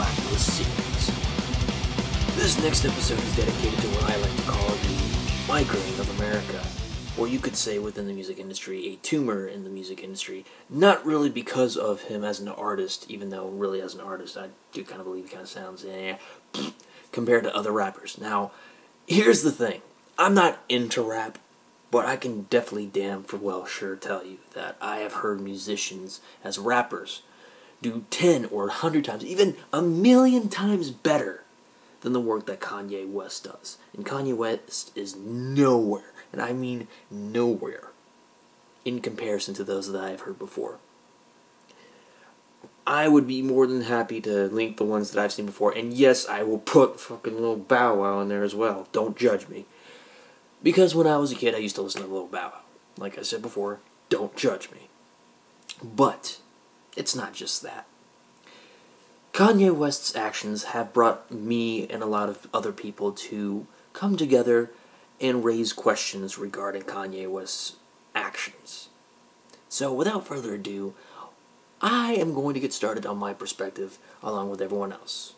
Blacklist series. This next episode is dedicated to what I like to call the migraine of America, or you could say within the music industry, a tumor in the music industry. Not really because of him as an artist, even though really as an artist I do kind of believe he kind of sounds compared to other rappers. Now, here's the thing. I'm not into rap, but I can definitely damn for well sure tell you that I have heard musicians as rappers do 10 or 100 times, even a million times better than the work that Kanye West does. And Kanye West is nowhere, and I mean nowhere, in comparison to those that I've heard before. I would be more than happy to link the ones that I've seen before, and yes, I will put fucking Lil Bow Wow in there as well. Don't judge me. Because when I was a kid, I used to listen to Lil Bow Wow. Like I said before, don't judge me. But it's not just that. Kanye West's actions have brought me and a lot of other people to come together and raise questions regarding Kanye West's actions. So without further ado, I am going to get started on my perspective along with everyone else.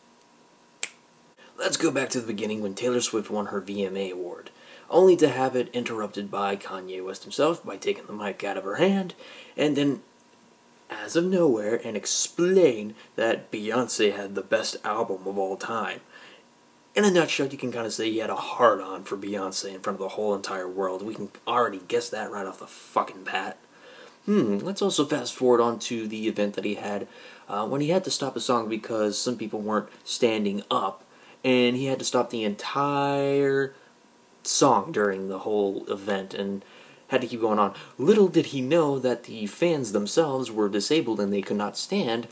Let's go back to the beginning when Taylor Swift won her VMA award, only to have it interrupted by Kanye West himself by taking the mic out of her hand, and then, as of nowhere, and explain that Beyonce had the best album of all time. In a nutshell, you can kind of say he had a hard-on for Beyonce in front of the whole entire world. We can already guess that right off the fucking bat. Let's also fast forward on to the event that he had when he had to stop a song because some people weren't standing up, and he had to stop the entire song during the whole event and had to keep going on. Little did he know that the fans themselves were disabled and they could not stand,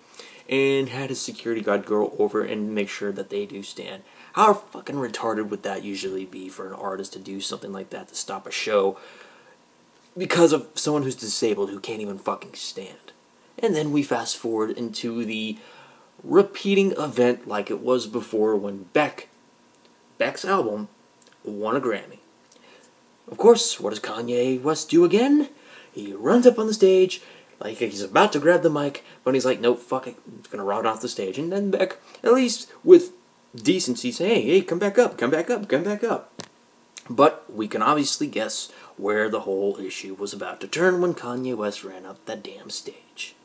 and had his security guard go over and make sure that they do stand. How fucking retarded would that usually be for an artist to do something like that to stop a show because of someone who's disabled who can't even fucking stand? And then we fast forward into the repeating event like it was before when Beck's album won a Grammy. Of course, what does Kanye West do again? He runs up on the stage like he's about to grab the mic, but he's like, nope, fuck it, I'm just gonna run off the stage. And then Beck, at least with decency, say, hey, come back up, come back up, come back up. But we can obviously guess where the whole issue was about to turn when Kanye West ran up that damn stage.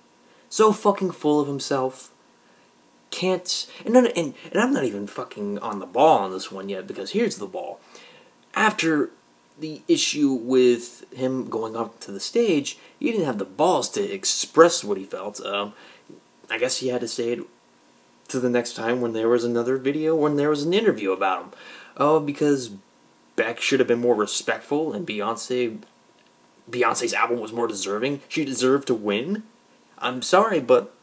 So fucking full of himself. Can't, and I'm not even fucking on the ball on this one yet, because here's the ball. After the issue with him going up to the stage, he didn't have the balls to express what he felt. I guess he had to say it to the next time when there was another video, when there was an interview about him. Oh, because Beck should have been more respectful, and Beyonce's album was more deserving. She deserved to win. I'm sorry, but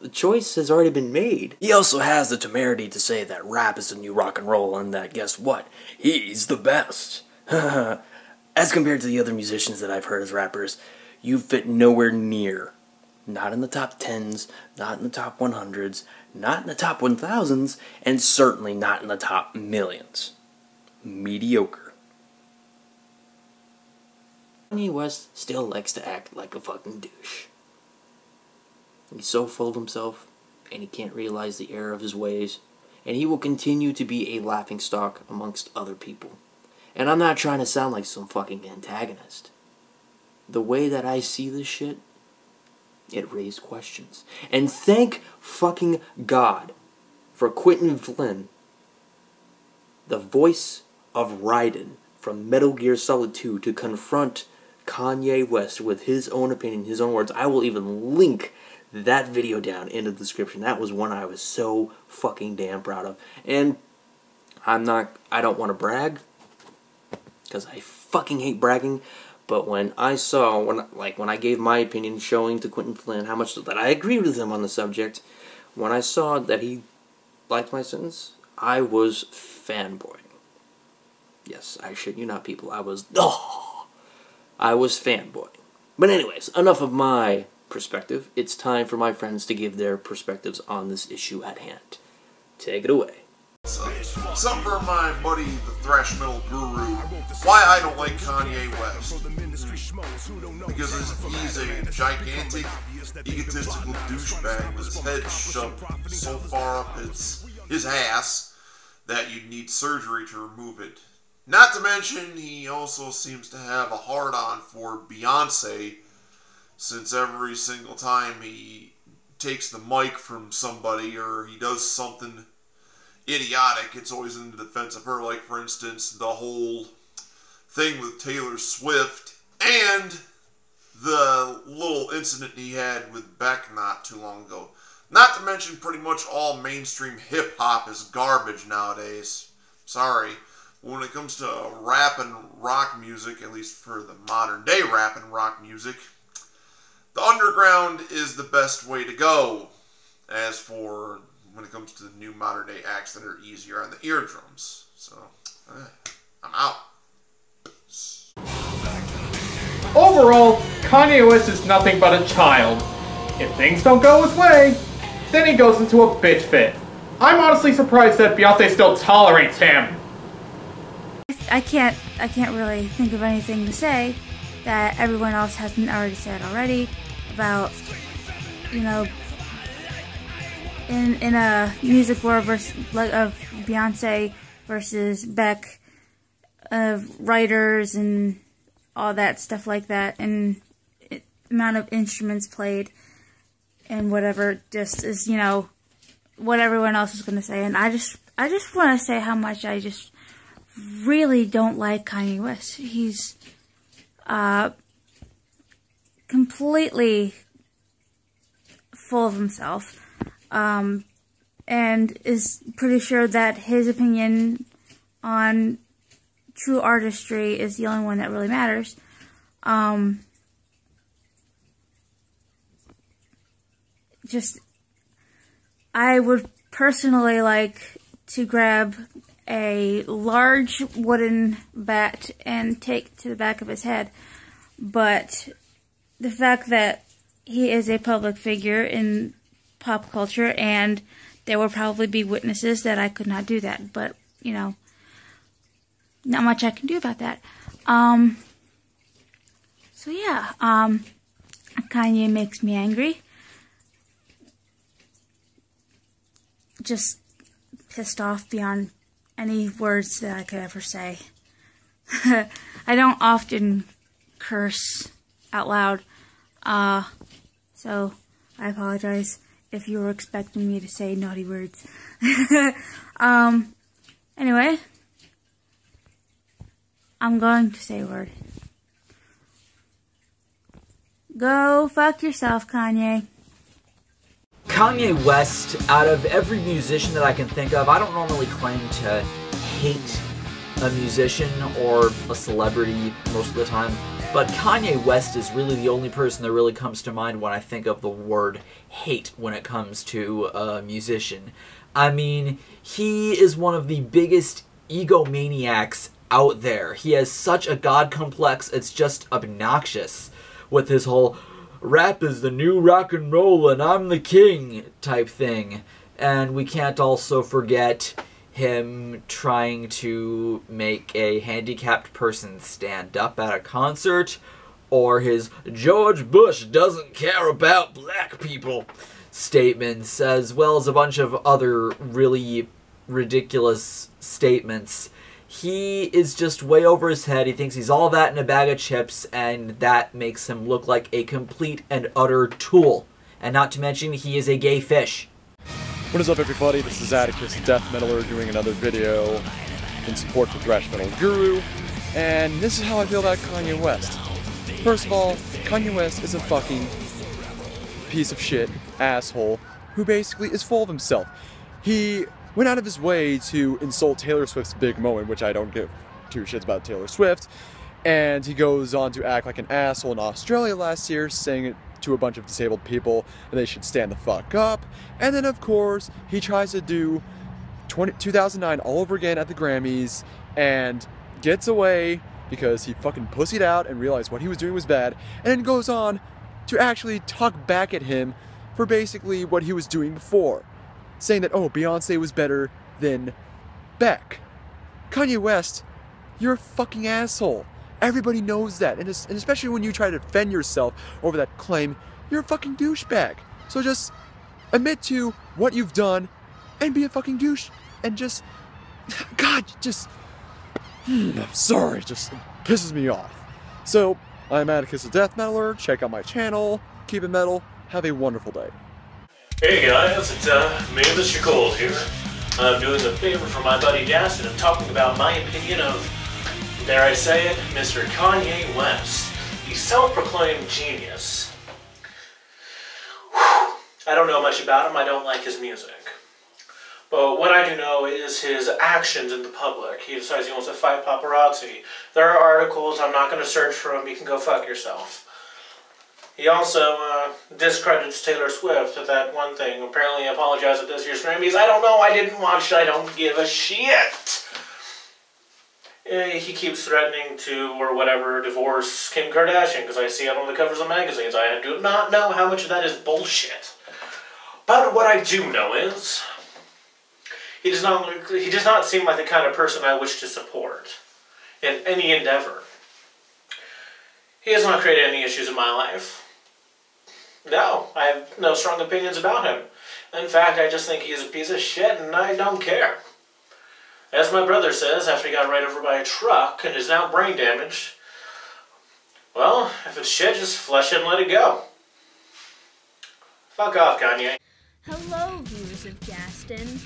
the choice has already been made. He also has the temerity to say that rap is the new rock and roll, and that, guess what? He's the best. As compared to the other musicians that I've heard as rappers, you fit nowhere near. Not in the top 10s, not in the top 100s, not in the top 1000s, and certainly not in the top millions. Mediocre. Kanye West still likes to act like a fucking douche. He's so full of himself, and he can't realize the error of his ways, and he will continue to be a laughingstock amongst other people. And I'm not trying to sound like some fucking antagonist. The way that I see this shit, it raised questions. And thank fucking God for Quentin Flynn, the voice of Raiden from Metal Gear Solid 2, to confront Kanye West with his own opinion, his own words. I will even link that video down in the description. That was one I was so fucking damn proud of. And I don't want to brag, because I fucking hate bragging, but when I saw, when I gave my opinion showing to Quentin Flynn how much that I agreed with him on the subject, when I saw that he liked my sentence, I was fanboying. Yes, I shit you not, people. I was fanboying. But anyways, enough of my perspective. It's time for my friends to give their perspectives on this issue at hand. Take it away. Something for my buddy, the thrash metal guru, why I don't like Kanye West. Because he's a gigantic, egotistical douchebag with his head shoved so far up his ass that you'd need surgery to remove it. Not to mention, he also seems to have a hard-on for Beyonce, since every single time he takes the mic from somebody or he does something idiotic, it's always in the defense of her. Like, for instance, the whole thing with Taylor Swift and the little incident he had with Beck not too long ago. Not to mention, pretty much all mainstream hip-hop is garbage nowadays. Sorry. When it comes to rap and rock music, at least for the modern day rap and rock music, the underground is the best way to go. As for when it comes to the new modern day acts that are easier on the eardrums. So, I'm out. Overall, Kanye West is nothing but a child. If things don't go his way, then he goes into a bitch fit. I'm honestly surprised that Beyonce still tolerates him. I can't really think of anything to say that everyone else hasn't already said already about, you know, in a music war versus, like, of Beyonce versus Beck, of writers and all that stuff like that, and amount of instruments played and whatever, just is, you know, what everyone else is going to say. And I just want to say how much I just really don't like Kanye West. He's completely full of himself, and is pretty sure that his opinion on true artistry is the only one that really matters. I would personally like to grab a large wooden bat and take to the back of his head, but the fact that he is a public figure in pop culture, and there will probably be witnesses that I could not do that, but, you know, not much I can do about that. So yeah, Kanye makes me angry. Just pissed off beyond any words that I could ever say. I don't often curse out loud, so I apologize if you were expecting me to say naughty words. Anyway, I'm going to say a word. Go fuck yourself, Kanye. Kanye West, out of every musician that I can think of, I don't normally claim to hate a musician or a celebrity most of the time, but Kanye West is really the only person that really comes to mind when I think of the word hate when it comes to a musician. I mean, he is one of the biggest egomaniacs out there. He has such a god complex, it's just obnoxious, with his whole rap is the new rock and roll and I'm the king type thing. And we can't also forget him trying to make a handicapped person stand up at a concert, or his George Bush doesn't care about black people statements, as well as a bunch of other really ridiculous statements. He is just way over his head. He thinks he's all that in a bag of chips, and that makes him look like a complete and utter tool. And not to mention, he is a gay fish. What is up, everybody? This is Antichrist, Death Metaler, doing another video in support for ThrashMetalGuru, and this is how I feel about Kanye West. First of all, Kanye West is a fucking piece of shit asshole who basically is full of himself. He went out of his way to insult Taylor Swift's big moment, which I don't give two shits about Taylor Swift, and he goes on to act like an asshole in Australia last year, saying it to a bunch of disabled people and they should stand the fuck up. And then of course he tries to do 2009 all over again at the Grammys and gets away because he fucking pussied out and realized what he was doing was bad, and then goes on to actually talk back at him for basically what he was doing before, saying that, oh, Beyonce was better than Beck. Kanye West, you're a fucking asshole. Everybody knows that, and especially when you try to defend yourself over that claim, you're a fucking douchebag. So just admit to what you've done and be a fucking douche, and just, God, just, I'm sorry, just pisses me off. So, I'm Atticus the Death Metaler. Check out my channel. Keep it metal. Have a wonderful day. Hey guys, it's me, Mr. Cold here. I'm doing a favor for my buddy Das, and I'm talking about my opinion of, dare I say it, Mr. Kanye West, the self-proclaimed genius. Whew. I don't know much about him, I don't like his music. But what I do know is his actions in the public. He decides he wants to fight paparazzi. There are articles, I'm not going to search for them, you can go fuck yourself. He also discredits Taylor Swift at that one thing. Apparently he apologized at this year's Grammys. I don't know, I didn't watch it, I don't give a shit. He keeps threatening to, or whatever, divorce Kim Kardashian because I see it on the covers of magazines. I do not know how much of that is bullshit. But what I do know is, he does not seem like the kind of person I wish to support in any endeavor. He has not created any issues in my life. No, I have no strong opinions about him. In fact, I just think he is a piece of shit and I don't care. As my brother says, after he got run over by a truck and is now brain damaged, well, if it's shit, just flush it and let it go. Fuck off, Kanye. Hello, viewers of Gaston.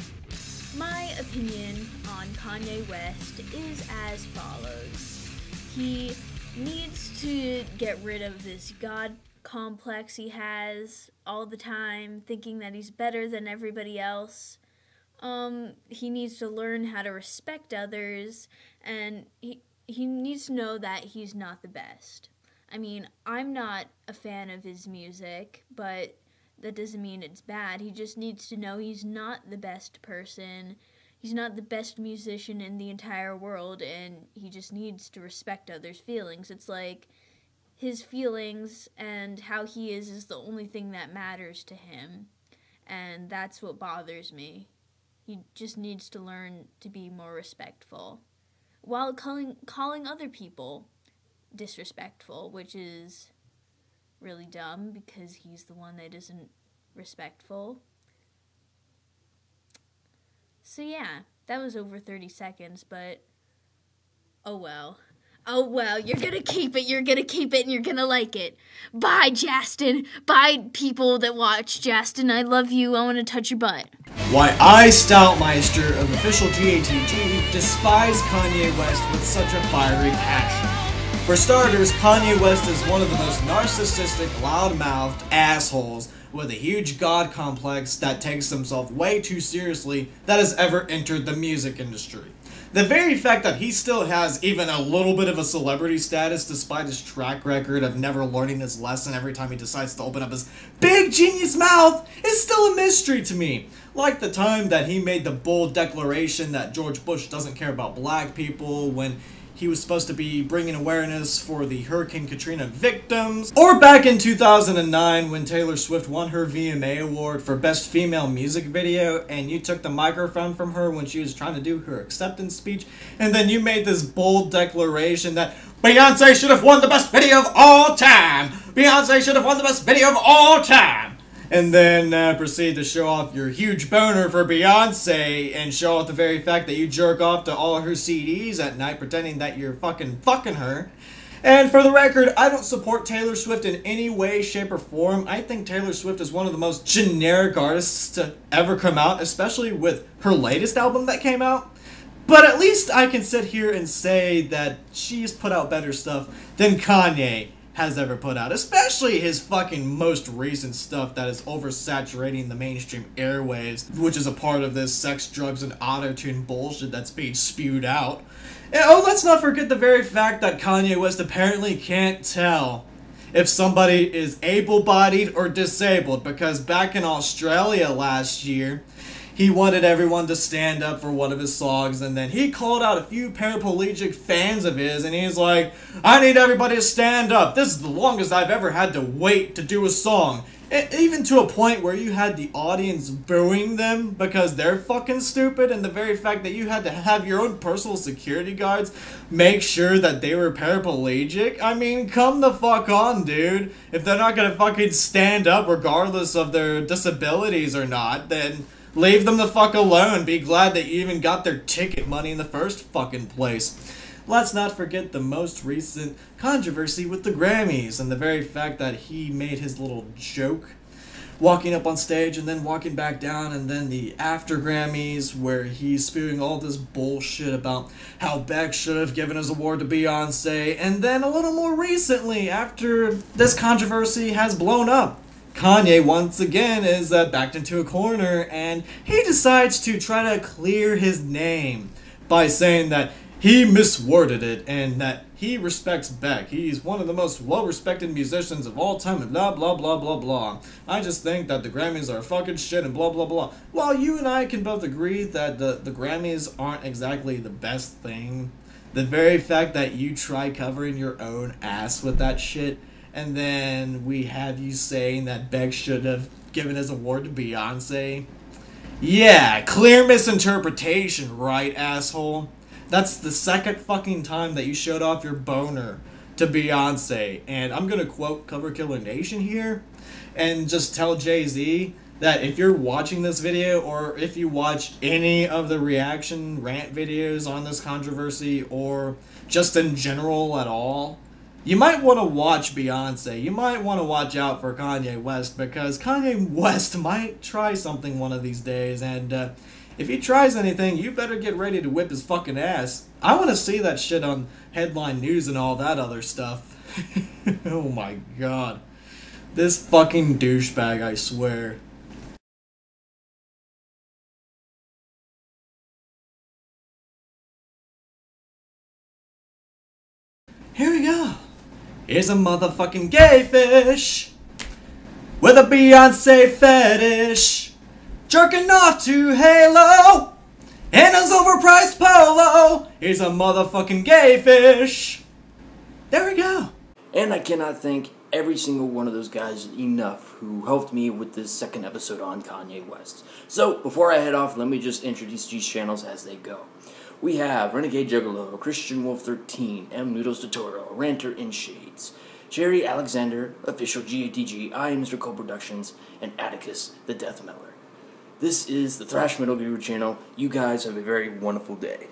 My opinion on Kanye West is as follows. He needs to get rid of this God complex he has all the time, thinking that he's better than everybody else. He needs to learn how to respect others, and he needs to know that he's not the best. I mean, I'm not a fan of his music, but that doesn't mean it's bad. He just needs to know he's not the best person. He's not the best musician in the entire world, and he just needs to respect others' feelings. It's like his feelings and how he is the only thing that matters to him, and that's what bothers me. He just needs to learn to be more respectful, while calling other people disrespectful, which is really dumb because he's the one that isn't respectful. So yeah, that was over 30 seconds, but oh well. Oh well, you're gonna keep it, and you're gonna like it. Bye, Justin. Bye, people that watch. Justin, I love you. I want to touch your butt. Why I, Stoutmeister of official GATG, despise Kanye West with such a fiery passion. For starters, Kanye West is one of the most narcissistic, loud-mouthed assholes with a huge god complex that takes himself way too seriously that has ever entered the music industry. The very fact that he still has even a little bit of a celebrity status despite his track record of never learning his lesson every time he decides to open up his big genius mouth is still a mystery to me. Like the time that he made the bold declaration that George Bush doesn't care about black people when he was supposed to be bringing awareness for the Hurricane Katrina victims. Or back in 2009 when Taylor Swift won her VMA award for Best Female Music Video and you took the microphone from her when she was trying to do her acceptance speech, and then you made this bold declaration that Beyonce should have won the Best Video of all time! Beyonce should have won the Best Video of all time! And then proceed to show off your huge boner for Beyonce and show off the very fact that you jerk off to all of her CDs at night pretending that you're fucking her. And for the record, I don't support Taylor Swift in any way, shape, or form. I think Taylor Swift is one of the most generic artists to ever come out, especially with her latest album that came out. But at least I can sit here and say that she's put out better stuff than Kanye has ever put out, especially his fucking most recent stuff that is oversaturating the mainstream airwaves, which is a part of this sex, drugs, and auto-tune bullshit that's being spewed out. And oh, let's not forget the very fact that Kanye West apparently can't tell if somebody is able-bodied or disabled, because back in Australia last year, he wanted everyone to stand up for one of his songs, and then he called out a few paraplegic fans of his, and he's like, I need everybody to stand up. This is the longest I've ever had to wait to do a song. Even to a point where you had the audience booing them because they're fucking stupid, and the very fact that you had to have your own personal security guards make sure that they were paraplegic. I mean, come the fuck on, dude. If they're not gonna fucking stand up regardless of their disabilities or not, then leave them the fuck alone. Be glad that you even got their ticket money in the first fucking place. Let's not forget the most recent controversy with the Grammys and the very fact that he made his little joke walking up on stage and then walking back down, and then the after Grammys where he's spewing all this bullshit about how Beck should have given his award to Beyonce, and then a little more recently after this controversy has blown up, Kanye once again is backed into a corner, and he decides to try to clear his name by saying that he misworded it and that he respects Beck. He's one of the most well-respected musicians of all time and blah, blah, blah, blah, blah. I just think that the Grammys are fucking shit and blah, blah, blah. While you and I can both agree that the Grammys aren't exactly the best thing, the very fact that you try covering your own ass with that shit, and then we have you saying that Beck should have given his award to Beyonce. Yeah, clear misinterpretation, right, asshole? That's the second fucking time that you showed off your boner to Beyonce. And I'm gonna quote Cover Killer Nation here and just tell Jay-Z that if you're watching this video, or if you watch any of the reaction rant videos on this controversy, or just in general at all, you might want to watch Beyonce. You might want to watch out for Kanye West, because Kanye West might try something one of these days, and if he tries anything, you better get ready to whip his fucking ass. I want to see that shit on headline news and all that other stuff. Oh my god. This fucking douchebag, I swear. Here we go. Here's a motherfucking gay fish with a Beyonce fetish, jerking off to Halo in his overpriced polo. Here's a motherfucking gay fish. There we go. And I cannot thank every single one of those guys enough who helped me with this second episode on Kanye West. So, before I head off, let me just introduce these channels as they go. We have Renegade Juggalo, Christian Wolf 13, M Noodles Tutorial, Ranter in Shades, Jerry Alexander, Official GATG, I Am Mr. Cole Productions, and Atticus, the Death Miller. This is the Thrash Metal Guru channel. You guys have a very wonderful day.